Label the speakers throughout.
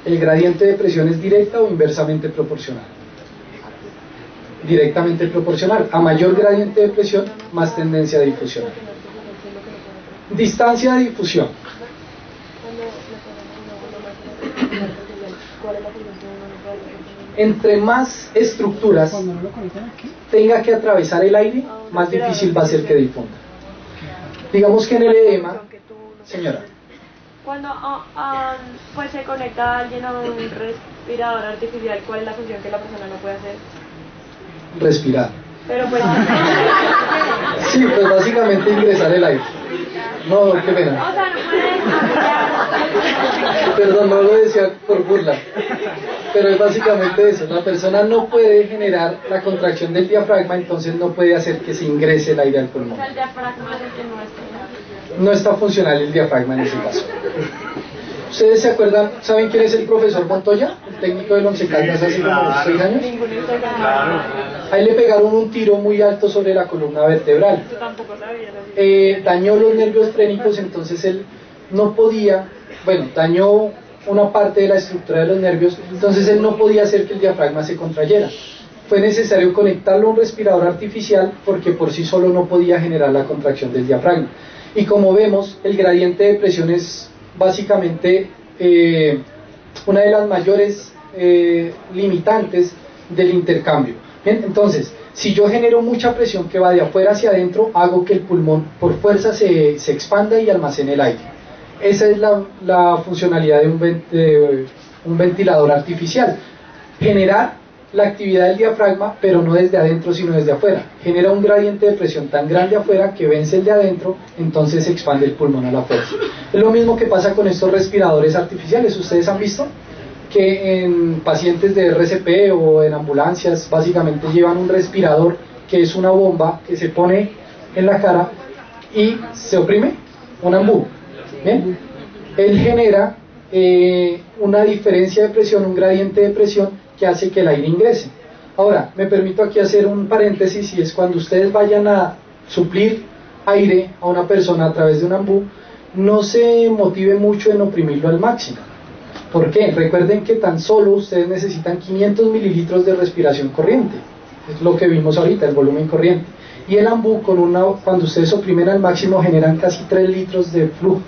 Speaker 1: ¿El gradiente de presión es directa o inversamente proporcional? Directamente proporcional. A mayor gradiente de presión, más tendencia a difusión. Distancia de difusión. Entre más estructuras tenga que atravesar el aire, más difícil va a ser que difunda. Digamos que en el edema, señora,
Speaker 2: cuando pues se conecta alguien a un respirador artificial, ¿cuál es la función que la persona no puede hacer?
Speaker 1: Respirar.
Speaker 2: Pero pues
Speaker 1: sí, pues básicamente ingresar el aire. No, qué pena.
Speaker 2: o sea, no puede.
Speaker 1: Perdón, no lo decía por burla. Pero es básicamente eso. La persona no puede generar la contracción del diafragma, entonces no puede hacer que se ingrese el aire al
Speaker 2: O
Speaker 1: pulmón.
Speaker 2: sea, el diafragma es el que no está.
Speaker 1: No está funcional el diafragma en ese caso. ¿Ustedes se acuerdan? ¿Saben quién es el profesor Montoya? El técnico del Once Caldas hace como 6 años. A él le pegaron un tiro muy alto sobre la columna vertebral.
Speaker 2: Yo tampoco sabía.
Speaker 1: Dañó los nervios frénicos, entonces él no podía, bueno, dañó una parte de la estructura de los nervios, entonces él no podía hacer que el diafragma se contrayera. Fue necesario conectarlo a un respirador artificial porque por sí solo no podía generar la contracción del diafragma. Y como vemos, el gradiente de presión es básicamente una de las mayores limitantes del intercambio. Bien, entonces, si yo genero mucha presión que va de afuera hacia adentro, hago que el pulmón por fuerza se expanda y almacene el aire. Esa es la funcionalidad de un ventilador artificial. Generar la actividad del diafragma, pero no desde adentro sino desde afuera. Genera un gradiente de presión tan grande afuera que vence el de adentro, entonces se expande el pulmón a la fuerza. Es lo mismo que pasa con estos respiradores artificiales. ¿Ustedes han visto que en pacientes de RCP o en ambulancias básicamente llevan un respirador que es una bomba que se pone en la cara y se oprime? Un ambú. ¿Bien? Él genera una diferencia de presión, un gradiente de presión que hace que el aire ingrese. Ahora, me permito aquí hacer un paréntesis, y es cuando ustedes vayan a suplir aire a una persona a través de un ambú, no se motive mucho en oprimirlo al máximo. ¿Por qué? Recuerden que tan solo ustedes necesitan 500 mililitros de respiración corriente. Es lo que vimos ahorita, el volumen corriente. Y el ambú, cuando ustedes oprimen al máximo, generan casi 3 litros de flujo.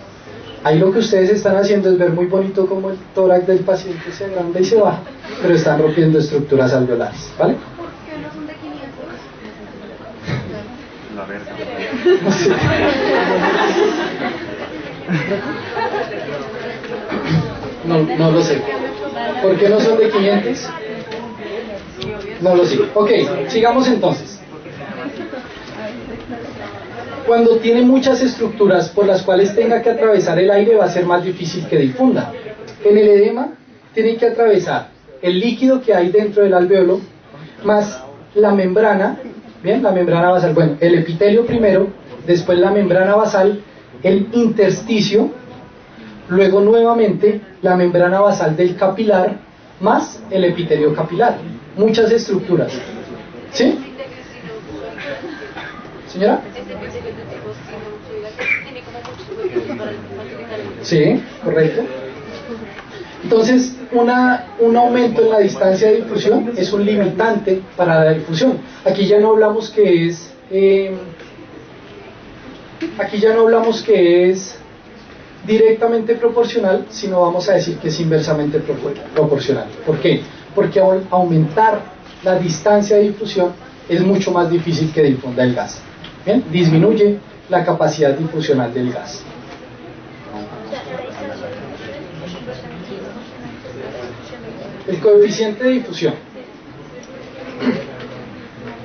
Speaker 1: Ahí lo que ustedes están haciendo es ver muy bonito cómo el tórax del paciente se agranda y se baja, pero están rompiendo estructuras alveolares, ¿vale?
Speaker 2: ¿Por qué no son de 500?
Speaker 3: La verga.
Speaker 1: No sé. No lo sé. ¿Por qué no son de 500? No lo sé. Ok, sigamos entonces. Cuando tiene muchas estructuras por las cuales tenga que atravesar el aire, va a ser más difícil que difunda. En el edema tiene que atravesar el líquido que hay dentro del alvéolo más la membrana, bien, la membrana basal, bueno, el epitelio primero, después la membrana basal, el intersticio, luego nuevamente la membrana basal del capilar más el epitelio capilar. Muchas estructuras. ¿Sí? ¿Señora? Sí, correcto. Entonces, un aumento en la distancia de difusión es un limitante para la difusión. Aquí ya no hablamos que es directamente proporcional, sino vamos a decir que es inversamente proporcional. ¿Por qué? Porque al aumentar la distancia de difusión es mucho más difícil que difunda el gas. ¿Bien? Disminuye la capacidad difusional del gas. El coeficiente de difusión.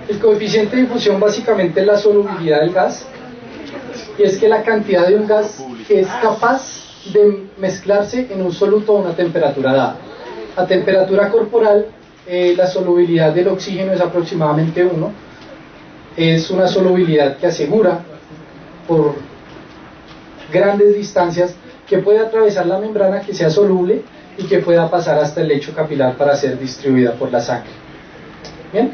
Speaker 1: El coeficiente de difusión básicamente es la solubilidad del gas, y es que la cantidad de un gas que es capaz de mezclarse en un soluto a una temperatura dada. A temperatura corporal, la solubilidad del oxígeno es aproximadamente 1. Es una solubilidad que asegura por grandes distancias que puede atravesar la membrana, que sea soluble y que pueda pasar hasta el lecho capilar para ser distribuida por la sangre. ¿Bien?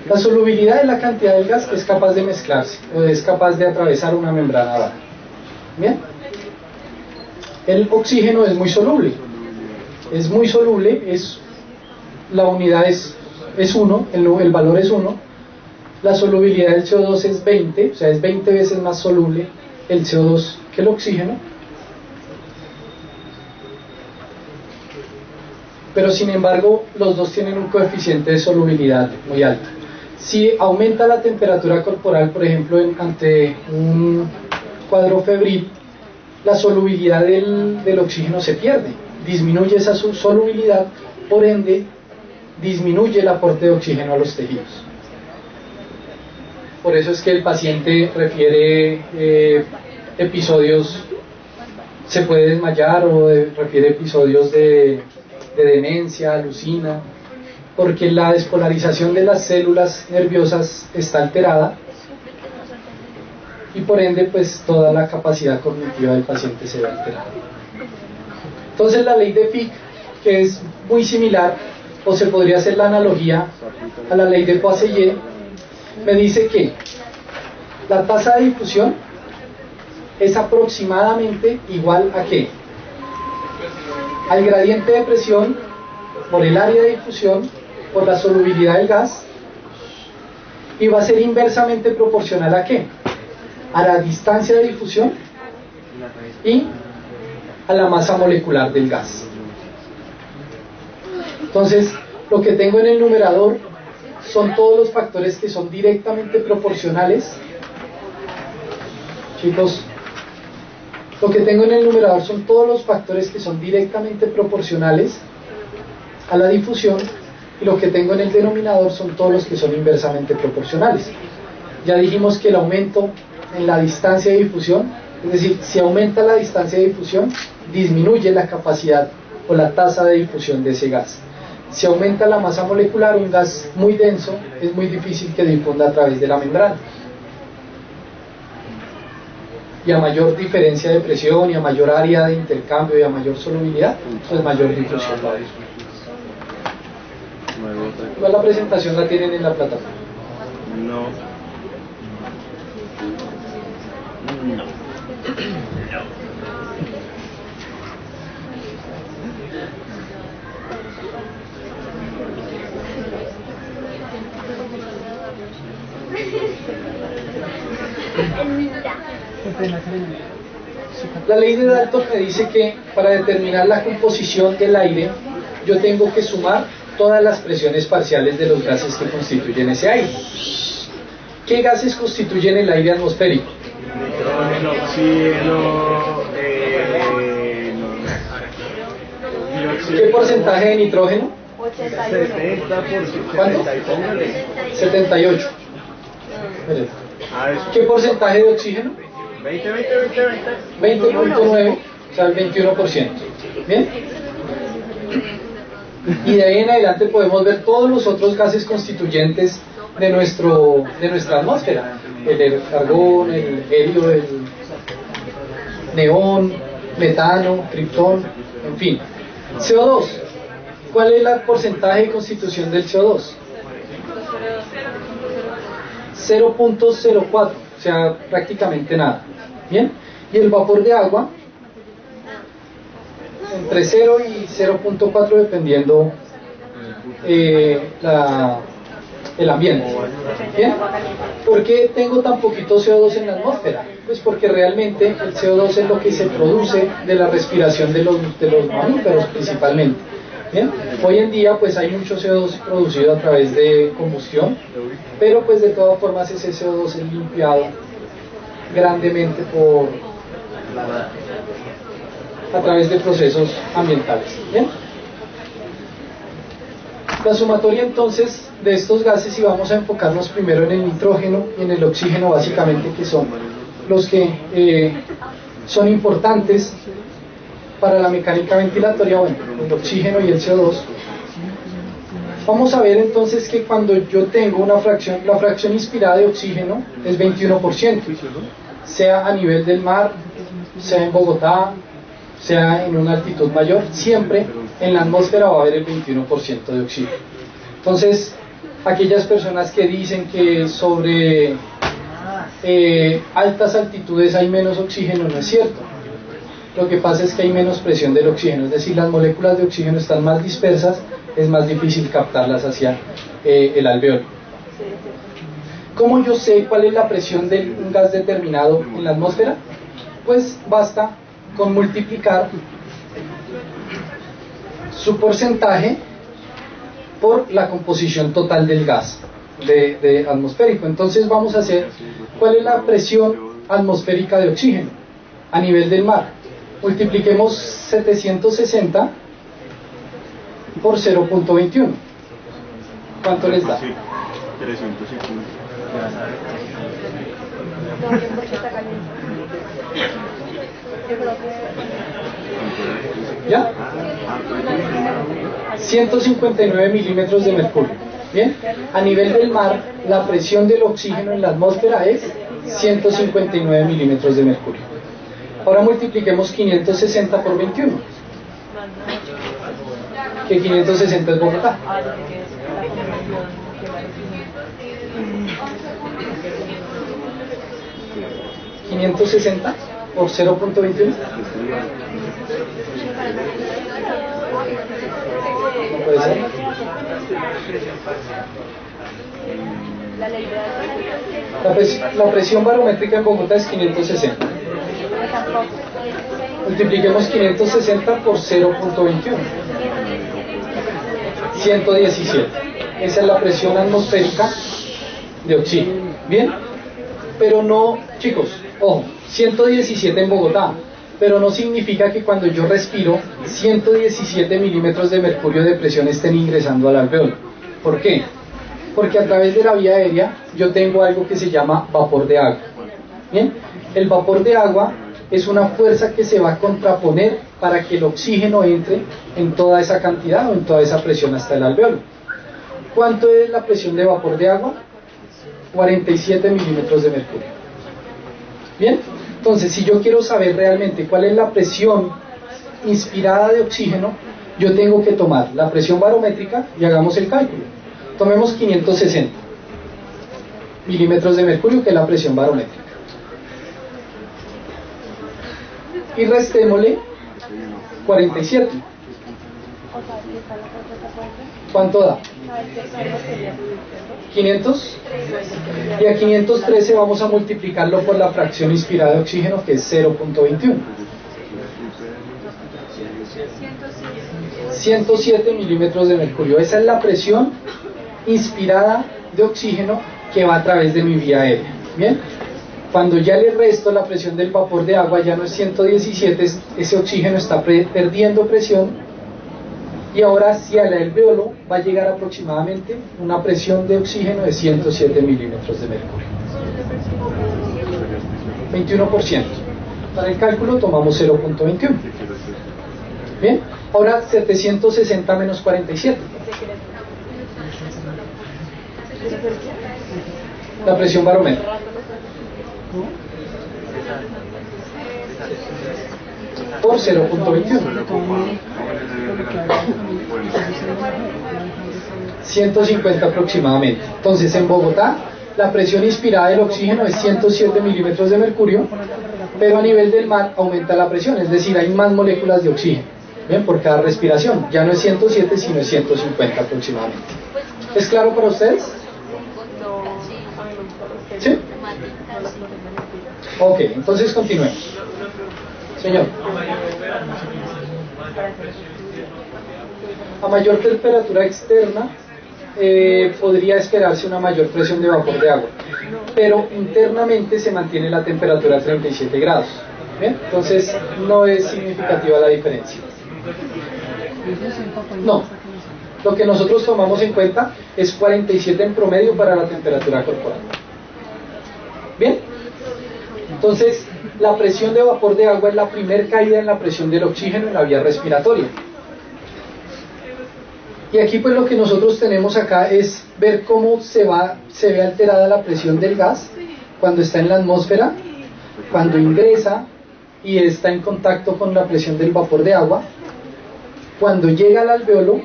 Speaker 1: La solubilidad es la cantidad del gas que es capaz de mezclarse o es capaz de atravesar una membrana dada. Bien. El oxígeno es muy soluble, la unidad es 1, el valor es 1, la solubilidad del CO2 es 20, o sea, es 20 veces más soluble el CO2 que el oxígeno, pero sin embargo los dos tienen un coeficiente de solubilidad muy alto. Si aumenta la temperatura corporal, por ejemplo, ante un cuadro febril, la solubilidad del oxígeno se pierde, disminuye esa solubilidad, por ende disminuye el aporte de oxígeno a los tejidos. Por eso es que el paciente refiere episodios, se puede desmayar o refiere episodios de demencia, alucina, porque la despolarización de las células nerviosas está alterada y por ende pues toda la capacidad cognitiva del paciente se ve alterada. Entonces la ley de Fick, que es muy similar, o se podría hacer la analogía a la ley de Poiseuille, me dice que la tasa de difusión es aproximadamente igual a ¿qué? Al gradiente de presión por el área de difusión por la solubilidad del gas, y va a ser inversamente proporcional ¿a qué? A la distancia de difusión y a la masa molecular del gas. Entonces, lo que tengo en el numerador son todos los factores que son directamente proporcionales. Chicos, lo que tengo en el numerador son todos los factores que son directamente proporcionales a la difusión, y lo que tengo en el denominador son todos los que son inversamente proporcionales. Ya dijimos que el aumento en la distancia de difusión, es decir, si aumenta la distancia de difusión, disminuye la capacidad o la tasa de difusión de ese gas. Si aumenta la masa molecular, un gas muy denso es muy difícil que difunda a través de la membrana. Y a mayor diferencia de presión y a mayor área de intercambio y a mayor solubilidad, pues mayor difusión va a haber. Igual la presentación la tienen en la plataforma.
Speaker 3: No.
Speaker 1: La ley de Dalton me dice que para determinar la composición del aire yo tengo que sumar todas las presiones parciales de los gases que constituyen ese aire. ¿Qué gases constituyen el aire atmosférico?
Speaker 3: Nitrógeno, oxígeno,
Speaker 1: ¿Qué porcentaje de nitrógeno?
Speaker 3: 70%.
Speaker 1: ¿Cuánto? 78.
Speaker 3: Ah, eso.
Speaker 1: ¿Qué porcentaje de oxígeno?
Speaker 3: 20.
Speaker 1: 20.9, o sea, el 21%. ¿Bien? Y de ahí en adelante podemos ver todos los otros gases constituyentes de nuestra atmósfera: el argón, el helio, el neón, metano, criptón, en fin. CO2, ¿cuál es el porcentaje de constitución del CO2? 0.04, o sea, prácticamente nada. ¿Bien? Y el vapor de agua, entre 0 y 0.4 dependiendo el ambiente. ¿Bien? ¿Por qué tengo tan poquito CO2 en la atmósfera? Pues porque realmente el CO2 es lo que se produce de la respiración de los mamíferos principalmente. ¿Bien? Hoy en día pues hay mucho CO2 producido a través de combustión, pero pues de todas formas ese CO2 es limpiado grandemente a través de procesos ambientales. ¿Bien? La sumatoria entonces de estos gases, y vamos a enfocarnos primero en el nitrógeno y en el oxígeno básicamente, que son los que son importantes para la mecánica ventilatoria, bueno, el oxígeno y el CO2. Vamos a ver entonces que cuando yo tengo una fracción, la fracción inspirada de oxígeno es 21%, sea a nivel del mar, sea en Bogotá, sea en una altitud mayor, siempre en la atmósfera va a haber el 21% de oxígeno. Entonces, aquellas personas que dicen que sobre altas altitudes hay menos oxígeno, no es cierto. Lo que pasa es que hay menos presión del oxígeno, es decir, las moléculas de oxígeno están más dispersas, es más difícil captarlas hacia el alveolo. ¿Cómo yo sé cuál es la presión de un gas determinado en la atmósfera? Pues basta con multiplicar su porcentaje por la composición total del gas de atmosférico. Entonces vamos a hacer cuál es la presión atmosférica de oxígeno a nivel del mar. Multipliquemos 760 por 0.21. ¿Cuánto les da?
Speaker 3: 350.
Speaker 1: ¿Ya? 159 milímetros de mercurio. Bien, a nivel del mar, la presión del oxígeno en la atmósfera es 159 milímetros de mercurio. Ahora multipliquemos 560 por 21. Que 560 es Bogotá. 560 por 0.21. No puede ser. La presión barométrica en Bogotá es 560. Multipliquemos 560 por 0.21. 117. Esa es la presión atmosférica de oxígeno. ¿Bien? Pero no, chicos, ojo, 117 en Bogotá, pero no significa que cuando yo respiro 117 milímetros de mercurio de presión estén ingresando al alveolo. ¿Por qué? Porque a través de la vía aérea yo tengo algo que se llama vapor de agua. ¿Bien? El vapor de agua es una fuerza que se va a contraponer para que el oxígeno entre en toda esa cantidad o en toda esa presión hasta el alveolo. ¿Cuánto es la presión de vapor de agua? 47 milímetros de mercurio. Bien, entonces si yo quiero saber realmente cuál es la presión inspirada de oxígeno, yo tengo que tomar la presión barométrica y hagamos el cálculo. Tomemos 560 milímetros de mercurio, que es la presión barométrica, y restémosle 47. ¿Cuánto da? 500. Y a 513 vamos a multiplicarlo por la fracción inspirada de oxígeno, que es 0.21. 107 milímetros de mercurio. Esa es la presión inspirada de oxígeno que va a través de mi vía aérea. Bien, cuando ya le resto la presión del vapor de agua, ya no es 117, ese oxígeno está perdiendo presión, y ahora hacia el alveolo va a llegar aproximadamente una presión de oxígeno de 107 milímetros de mercurio. 21%. Para el cálculo tomamos 0.21. Bien, ahora 760 menos 47. La presión barométrica. Por 0.21. 150 aproximadamente. Entonces en Bogotá la presión inspirada del oxígeno es 107 milímetros de mercurio, pero a nivel del mar aumenta la presión, es decir, hay más moléculas de oxígeno, ¿bien? Por cada respiración. Ya no es 107 sino es 150 aproximadamente. ¿Es claro para ustedes? ¿Sí? Ok, entonces continuemos. Señor. A mayor temperatura externa podría esperarse una mayor presión de vapor de agua, pero internamente se mantiene la temperatura a 37 grados. ¿Bien? Entonces no es significativa la diferencia. No, lo que nosotros tomamos en cuenta es 47 en promedio para la temperatura corporal. Bien, entonces la presión de vapor de agua es la primer caída en la presión del oxígeno en la vía respiratoria. Y aquí pues lo que nosotros tenemos acá es ver cómo se ve alterada la presión del gas cuando está en la atmósfera, cuando ingresa y está en contacto con la presión del vapor de agua, cuando llega al alveolo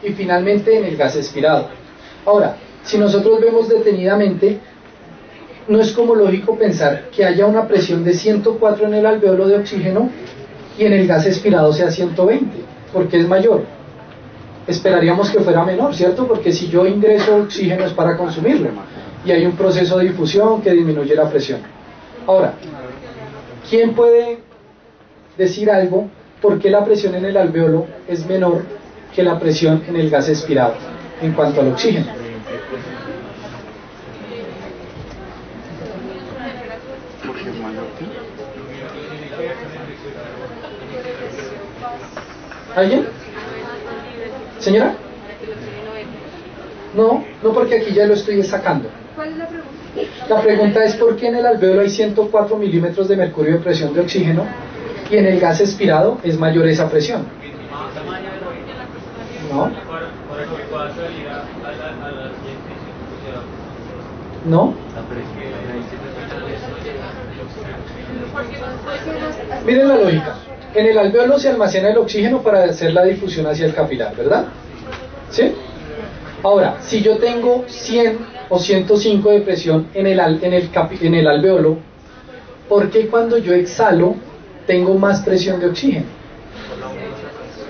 Speaker 1: y finalmente en el gas expirado. Ahora, si nosotros vemos detenidamente, no es como lógico pensar que haya una presión de 104 en el alvéolo de oxígeno y en el gas expirado sea 120, porque es mayor. Esperaríamos que fuera menor, ¿cierto? Porque si yo ingreso oxígeno es para consumirlo y hay un proceso de difusión que disminuye la presión. Ahora, ¿quién puede decir algo por qué la presión en el alvéolo es menor que la presión en el gas expirado en cuanto al oxígeno? ¿Alguien? ¿Señora? No, no, porque aquí ya lo estoy sacando.
Speaker 2: ¿Cuál es la pregunta?
Speaker 1: La pregunta es por qué en el alvéolo hay 104 milímetros de mercurio de presión de oxígeno y en el gas expirado es mayor esa presión. ¿No? ¿No? Miren la lógica. En el alvéolo se almacena el oxígeno para hacer la difusión hacia el capilar, ¿verdad? ¿Sí? Ahora, si yo tengo 100 o 105 de presión en el alvéolo, ¿por qué cuando yo exhalo tengo más presión de oxígeno?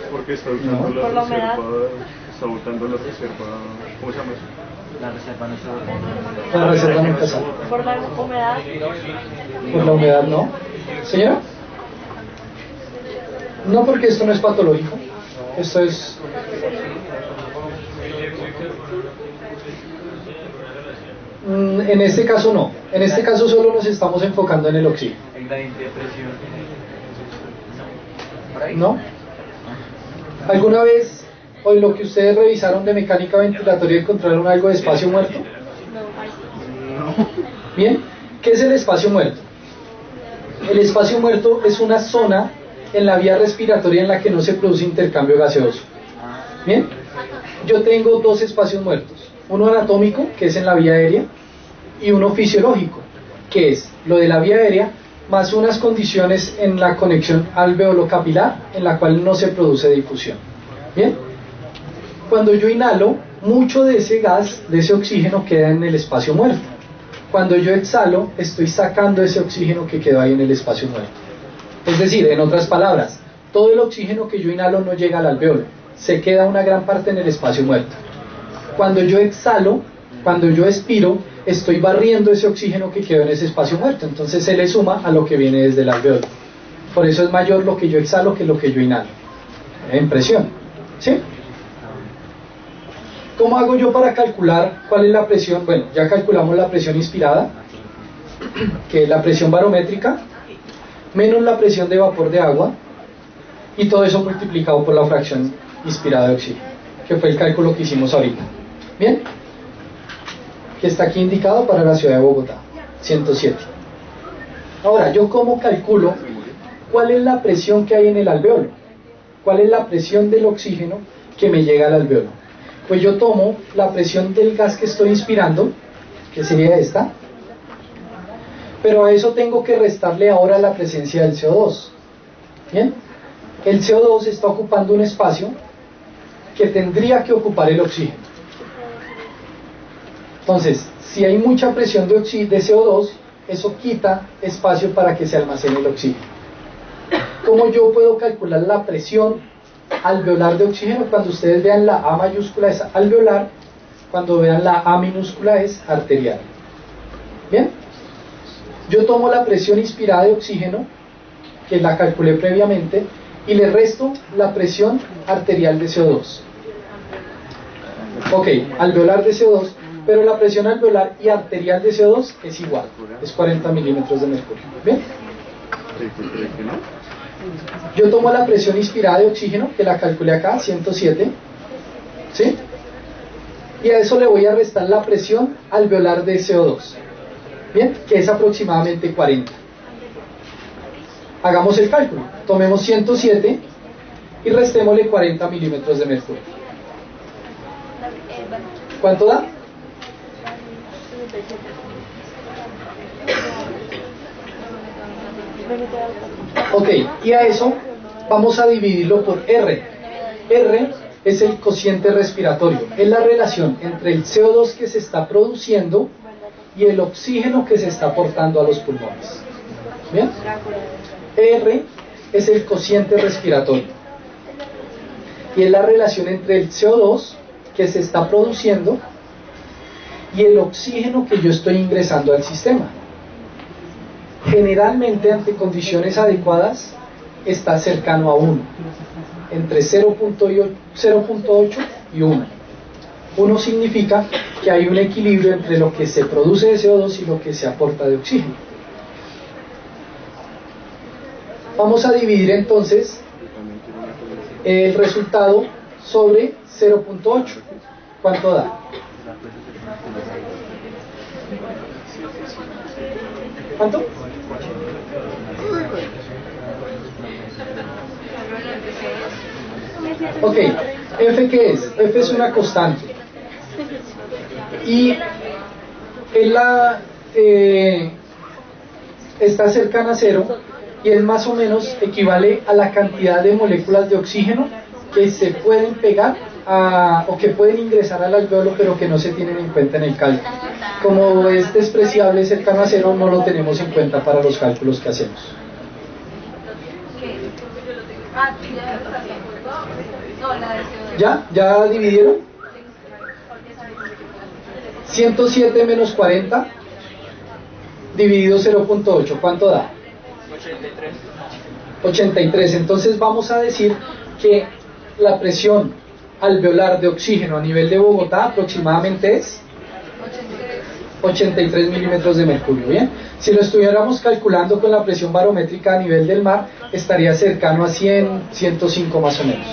Speaker 3: Porque está usando
Speaker 1: No.
Speaker 3: la
Speaker 2: Por la
Speaker 3: reserva,
Speaker 2: humedad.
Speaker 3: está botando la reserva, ¿cómo se llama eso?
Speaker 4: La reserva no se
Speaker 1: La reserva nunca sale.
Speaker 2: Por la humedad.
Speaker 1: Por la humedad, ¿no? ¿Señora? No, porque esto no es patológico. Esto es... En este caso no. En este caso solo nos estamos enfocando en el oxígeno.
Speaker 4: El gradiente de presión.
Speaker 1: ¿No? ¿Alguna vez, o en lo que ustedes revisaron de mecánica ventilatoria, encontraron algo de espacio muerto? Bien, ¿qué es el espacio muerto? El espacio muerto es una zona en la vía respiratoria en la que no se produce intercambio gaseoso. Bien, yo tengo dos espacios muertos, uno anatómico, que es en la vía aérea, y uno fisiológico, que es lo de la vía aérea, más unas condiciones en la conexión alveolo-capilar, en la cual no se produce difusión. Bien, cuando yo inhalo, mucho de ese gas, de ese oxígeno, queda en el espacio muerto. Cuando yo exhalo, estoy sacando ese oxígeno que quedó ahí en el espacio muerto. Es decir, en otras palabras, todo el oxígeno que yo inhalo no llega al alvéolo, se queda una gran parte en el espacio muerto. Cuando yo exhalo, cuando yo expiro, estoy barriendo ese oxígeno que quedó en ese espacio muerto, entonces se le suma a lo que viene desde el alvéolo. Por eso es mayor lo que yo exhalo que lo que yo inhalo, en presión. ¿Sí? ¿Cómo hago yo para calcular cuál es la presión? Bueno, ya calculamos la presión inspirada, que es la presión barométrica, menos la presión de vapor de agua, y todo eso multiplicado por la fracción inspirada de oxígeno, que fue el cálculo que hicimos ahorita. ¿Bien? Que está aquí indicado para la ciudad de Bogotá, 107. Ahora, ¿yo cómo calculo cuál es la presión que hay en el alvéolo? ¿Cuál es la presión del oxígeno que me llega al alvéolo? Pues yo tomo la presión del gas que estoy inspirando, que sería esta, pero a eso tengo que restarle ahora la presencia del CO2. ¿Bien? El CO2 está ocupando un espacio que tendría que ocupar el oxígeno. Entonces, si hay mucha presión de CO2, eso quita espacio para que se almacene el oxígeno. ¿Cómo yo puedo calcular la presión alveolar de oxígeno? Cuando ustedes vean la A mayúscula es alveolar, cuando vean la A minúscula es arterial. ¿Bien? Yo tomo la presión inspirada de oxígeno, que la calculé previamente, y le resto la presión arterial de CO2. Ok, alveolar de CO2, pero la presión alveolar y arterial de CO2 es igual, es 40 milímetros de mercurio. ¿Bien? Yo tomo la presión inspirada de oxígeno, que la calculé acá, 107, ¿sí? Y a eso le voy a restar la presión alveolar de CO2, ¿bien? Que es aproximadamente 40. Hagamos el cálculo, tomemos 107 y restémosle 40 milímetros de mercurio. ¿Cuánto da? Ok, y a eso vamos a dividirlo por R. R es el cociente respiratorio, es la relación entre el CO2 que se está produciendo y el oxígeno que se está aportando a los pulmones. ¿Bien? R es el cociente respiratorio y es la relación entre el CO2 que se está produciendo y el oxígeno que yo estoy ingresando al sistema. Generalmente, ante condiciones adecuadas, está cercano a 1, entre 0.8 y 1. 1 significa que hay un equilibrio entre lo que se produce de CO2 y lo que se aporta de oxígeno. Vamos a dividir entonces el resultado sobre 0.8. ¿Cuánto da? ¿Cuánto? Ok, F ¿qué es? F es una constante y está cercana a 0 y es más o menos equivale a la cantidad de moléculas de oxígeno que se pueden pegar o que pueden ingresar al alveolo pero que no se tienen en cuenta en el cálculo. Como es despreciable cercano a 0, no lo tenemos en cuenta para los cálculos que hacemos. ¿Ya? ¿Ya dividieron? 107 menos 40 dividido 0.8, ¿cuánto da? 83. Entonces vamos a decir que la presión alveolar de oxígeno a nivel de Bogotá aproximadamente es 83 milímetros de mercurio. Bien, si lo estuviéramos calculando con la presión barométrica a nivel del mar, estaría cercano a 100, 105 más o menos.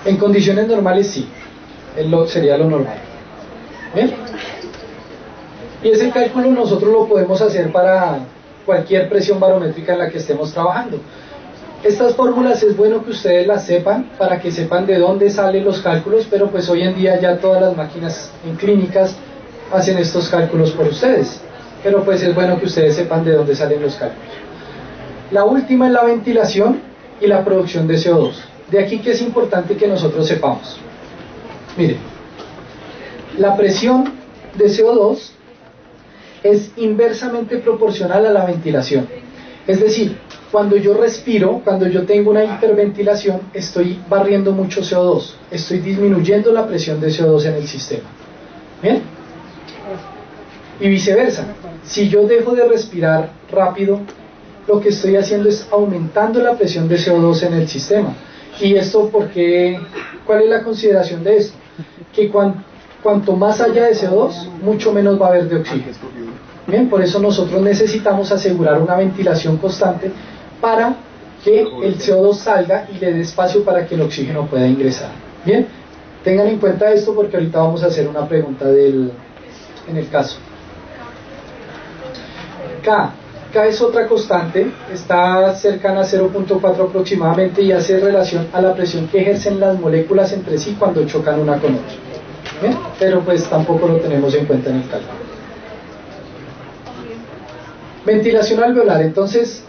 Speaker 1: En condiciones normales sí, sería lo normal. ¿Bien? Y ese cálculo nosotros lo podemos hacer para cualquier presión barométrica en la que estemos trabajando. Estas fórmulas es bueno que ustedes las sepan para que sepan de dónde salen los cálculos, pero pues hoy en día ya todas las máquinas en clínicas hacen estos cálculos por ustedes, pero pues es bueno que ustedes sepan de dónde salen los cálculos. La última es la ventilación y la producción de CO2. De aquí que es importante que nosotros sepamos. Miren, la presión de CO2 es inversamente proporcional a la ventilación. Es decir, cuando yo respiro, cuando yo tengo una hiperventilación, estoy barriendo mucho CO2, estoy disminuyendo la presión de CO2 en el sistema. ¿Bien? Y viceversa, si yo dejo de respirar rápido, lo que estoy haciendo es aumentando la presión de CO2 en el sistema. ¿Y esto porque cuál es la consideración de esto? Que cuanto más haya de CO2, mucho menos va a haber de oxígeno. Bien, por eso nosotros necesitamos asegurar una ventilación constante para que el CO2 salga y le dé espacio para que el oxígeno pueda ingresar. Bien, tengan en cuenta esto porque ahorita vamos a hacer una pregunta en el caso. K es otra constante, está cercana a 0.4 aproximadamente y hace relación a la presión que ejercen las moléculas entre sí cuando chocan una con otra. ¿Bien? Pero pues tampoco lo tenemos en cuenta en el cálculo. Ventilación alveolar. Entonces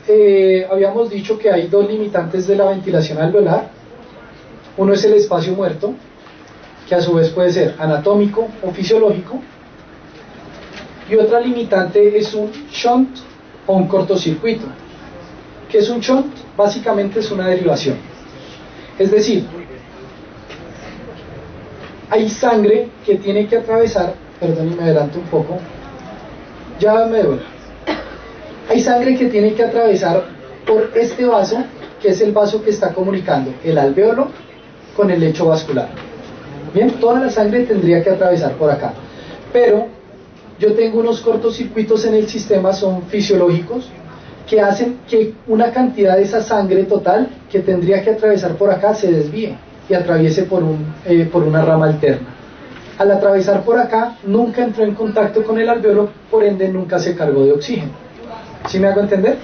Speaker 1: habíamos dicho que hay dos limitantes de la ventilación alveolar. Uno es el espacio muerto, que a su vez puede ser anatómico o fisiológico, y otra limitante es un shunt o un cortocircuito. ¿Qué es un shunt? Básicamente es una derivación, es decir, hay sangre que tiene que atravesar, perdón y me adelanto un poco, ya me duele. Hay sangre que tiene que atravesar por este vaso, que es el vaso que está comunicando el alvéolo con el lecho vascular. Bien, toda la sangre tendría que atravesar por acá, pero yo tengo unos cortocircuitos en el sistema, son fisiológicos, que hacen que una cantidad de esa sangre total que tendría que atravesar por acá se desvíe y atraviese por una rama alterna. Al atravesar por acá, nunca entró en contacto con el alvéolo, por ende nunca se cargó de oxígeno. ¿Sí me hago entender?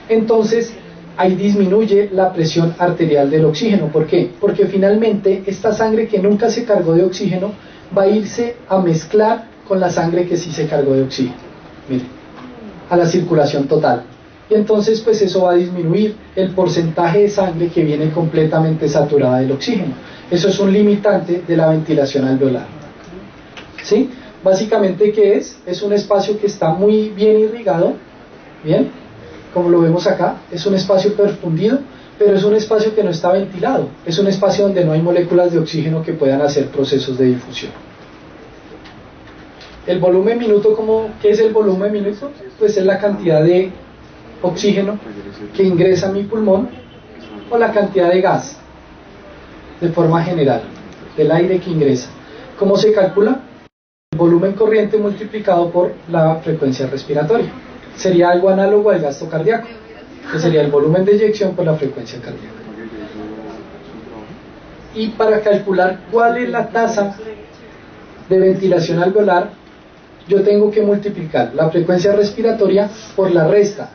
Speaker 1: Entonces, ahí disminuye la presión arterial del oxígeno. ¿Por qué? Porque finalmente esta sangre que nunca se cargó de oxígeno va a irse a mezclar con la sangre que sí se cargó de oxígeno. Miren, a la circulación total. Y entonces pues eso va a disminuir el porcentaje de sangre que viene completamente saturada del oxígeno. Eso es un limitante de la ventilación alveolar. ¿Sí? Básicamente, ¿qué es? Es un espacio que está muy bien irrigado, ¿bien? Como lo vemos acá, es un espacio perfundido, pero es un espacio que no está ventilado, es un espacio donde no hay moléculas de oxígeno que puedan hacer procesos de difusión. El volumen minuto, ¿qué es el volumen minuto? Pues es la cantidad de oxígeno que ingresa a mi pulmón o la cantidad de gas, de forma general, del aire que ingresa. ¿Cómo se calcula? El volumen corriente multiplicado por la frecuencia respiratoria. Sería algo análogo al gasto cardíaco, que sería el volumen de eyección por la frecuencia cardíaca. Y para calcular cuál es la tasa de ventilación alveolar, yo tengo que multiplicar la frecuencia respiratoria por la resta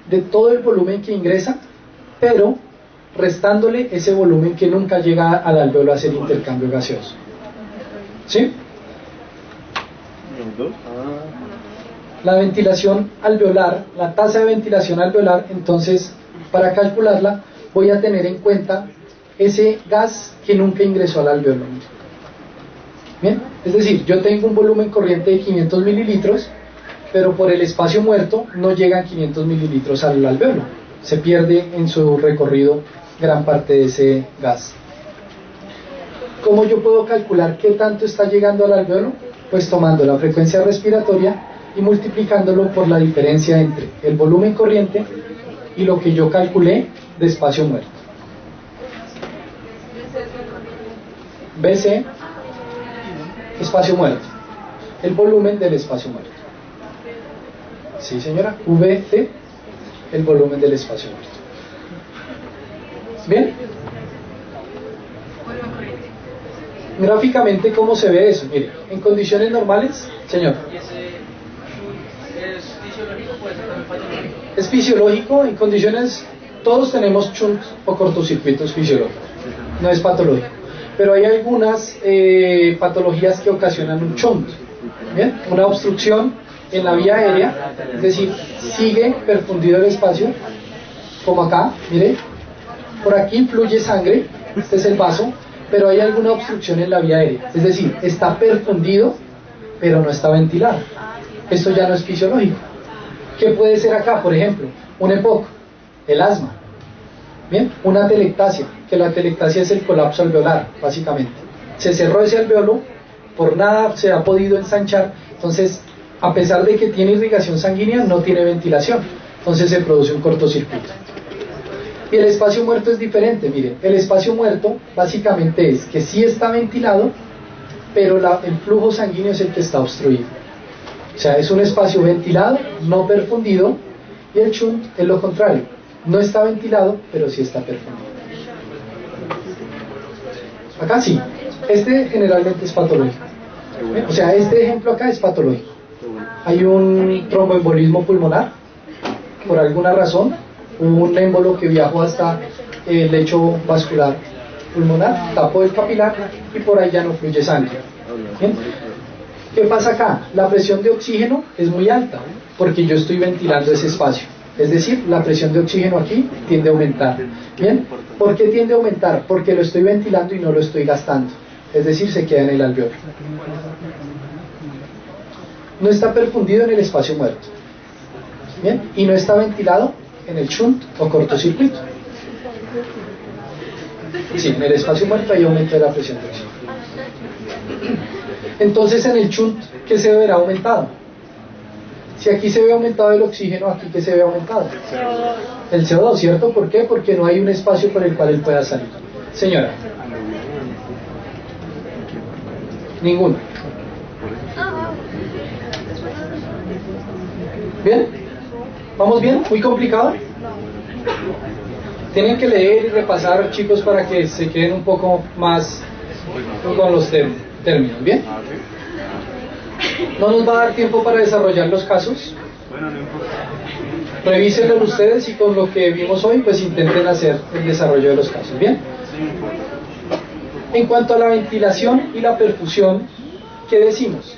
Speaker 1: de todo el volumen que ingresa, pero restándole ese volumen que nunca llega al alveolo a hacer intercambio gaseoso. ¿Sí? La ventilación alveolar, la tasa de ventilación alveolar, entonces, para calcularla, voy a tener en cuenta ese gas que nunca ingresó al alveolo. Bien, es decir, yo tengo un volumen corriente de 500 mililitros, pero por el espacio muerto no llegan 500 mililitros al alveolo. Se pierde en su recorrido gran parte de ese gas. ¿Cómo yo puedo calcular qué tanto está llegando al alveolo? Pues tomando la frecuencia respiratoria y multiplicándolo por la diferencia entre el volumen corriente y lo que yo calculé de espacio muerto. BC, espacio muerto, el volumen del espacio muerto. Sí, señora. VT, el volumen del espacio muerto. ¿Bien? Gráficamente, ¿cómo se ve eso? Mire, en condiciones normales, señor.
Speaker 4: ¿Es fisiológico o puede ser también patológico?
Speaker 1: Es fisiológico, en condiciones, todos tenemos shunts o cortocircuitos fisiológicos, no es patológico. Pero hay algunas patologías que ocasionan un shunt, ¿bien? Una obstrucción en la vía aérea, es decir, sigue perfundido el espacio, como acá, mire, por aquí fluye sangre, este es el vaso, pero hay alguna obstrucción en la vía aérea, es decir, está perfundido, pero no está ventilado. Esto ya no es fisiológico. ¿Qué puede ser acá? Por ejemplo, un EPOC, el asma, ¿bien? Una atelectasia, que la atelectasia es el colapso alveolar, básicamente. Se cerró ese alveolo, por nada se ha podido ensanchar, entonces, a pesar de que tiene irrigación sanguínea, no tiene ventilación, entonces se produce un cortocircuito. Y el espacio muerto es diferente, miren, el espacio muerto básicamente es que sí está ventilado, pero el flujo sanguíneo es el que está obstruido. O sea, es un espacio ventilado, no perfundido, y el shunt es lo contrario, no está ventilado, pero sí está perfundido. Acá sí, este generalmente es patológico. O sea, este ejemplo acá es patológico. Hay un tromboembolismo pulmonar, por alguna razón, un émbolo que viajó hasta el lecho vascular pulmonar, tapó el capilar y por ahí ya no fluye sangre. ¿Bien? ¿Qué pasa acá? La presión de oxígeno es muy alta porque yo estoy ventilando ese espacio. Es decir, la presión de oxígeno aquí tiende a aumentar. ¿Bien? ¿Por qué tiende a aumentar? Porque lo estoy ventilando y no lo estoy gastando. Es decir, se queda en el alveolo. No está perfundido en el espacio muerto. ¿Bien? Y no está ventilado en el shunt o cortocircuito. Sí, en el espacio muerto hay aumento de la presión de oxígeno. Entonces en el shunt, ¿qué se verá aumentado? Si aquí se ve aumentado el oxígeno, aquí ¿qué se ve aumentado? El CO2, ¿cierto? ¿Por qué? Porque no hay un espacio por el cual él pueda salir. Señora. Ninguno. ¿Bien? ¿Vamos bien? ¿Muy complicado? Tienen que leer y repasar, chicos, para que se queden un poco más con los términos. ¿Bien? No nos va a dar tiempo para desarrollar los casos. Revísenlo ustedes y con lo que vimos hoy, pues intenten hacer el desarrollo de los casos. ¿Bien? En cuanto a la ventilación y la perfusión, ¿qué decimos?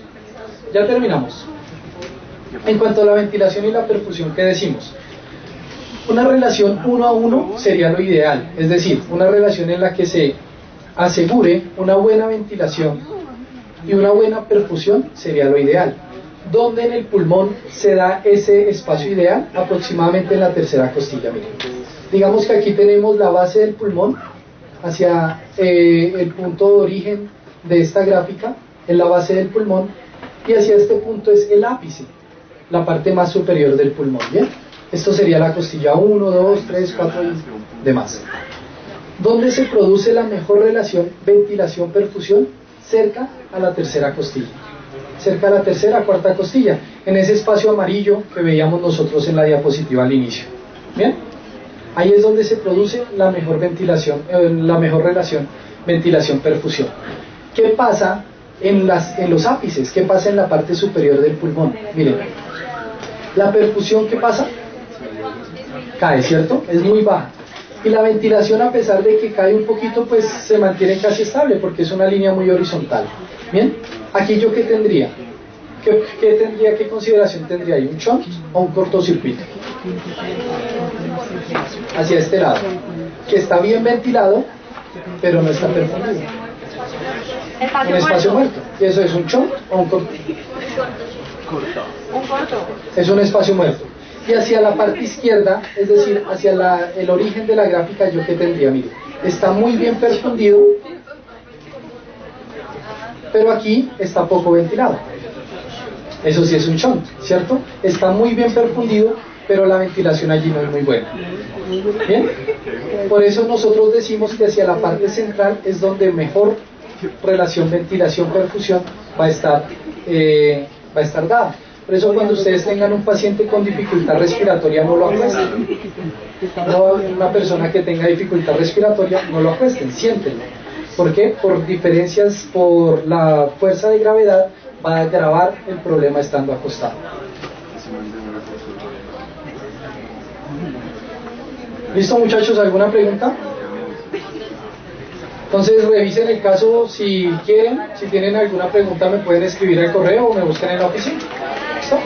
Speaker 1: Ya terminamos. En cuanto a la ventilación y la perfusión, ¿qué decimos? Una relación 1 a 1 sería lo ideal, es decir, una relación en la que se asegure una buena ventilación y una buena perfusión sería lo ideal. ¿Dónde en el pulmón se da ese espacio ideal? Aproximadamente en la tercera costilla. Miren. Digamos que aquí tenemos la base del pulmón hacia el punto de origen de esta gráfica, en la base del pulmón, y hacia este punto es el ápice, la parte más superior del pulmón. ¿Bien? Esto sería la costilla 1, 2, 3, 4 y demás. ¿Dónde se produce la mejor relación ventilación-perfusión? Cerca a la tercera costilla. Cerca a la tercera, cuarta costilla, en ese espacio amarillo que veíamos nosotros en la diapositiva al inicio. ¿Bien? Ahí es donde se produce la mejor ventilación, la mejor relación ventilación-perfusión. ¿Qué pasa en los ápices? ¿Qué pasa en la parte superior del pulmón? Miren, la perfusión, ¿qué pasa? Cae, ¿cierto? Es muy baja. Y la ventilación, a pesar de que cae un poquito, pues se mantiene casi estable porque es una línea muy horizontal. ¿Bien? Aquí yo, ¿qué tendría? ¿Qué consideración tendría ahí? ¿Un shunt o un cortocircuito? Hacia este lado, que está bien ventilado, pero no está perfundido. Un espacio muerto. ¿Y eso es un shunt o un corto?
Speaker 2: Un corto.
Speaker 1: Es un espacio muerto. Y hacia la parte izquierda, es decir, hacia el origen de la gráfica, ¿yo qué tendría? Mire, está muy bien perfundido, pero aquí está poco ventilado. Eso sí es un shunt, ¿cierto? Está muy bien perfundido, pero la ventilación allí no es muy buena. ¿Bien? Por eso nosotros decimos que hacia la parte central es donde mejor relación ventilación-perfusión va a estar dada. Por eso cuando ustedes tengan un paciente con dificultad respiratoria, no lo acuesten. Una persona que tenga dificultad respiratoria, no lo acuesten, siéntenlo. ¿Por qué? Por diferencias, por la fuerza de gravedad, va a agravar el problema estando acostado. ¿Listo, muchachos? ¿Alguna pregunta? Entonces revisen el caso si quieren. Si tienen alguna pregunta me pueden escribir al correo o me buscan en la oficina. ¿Listo?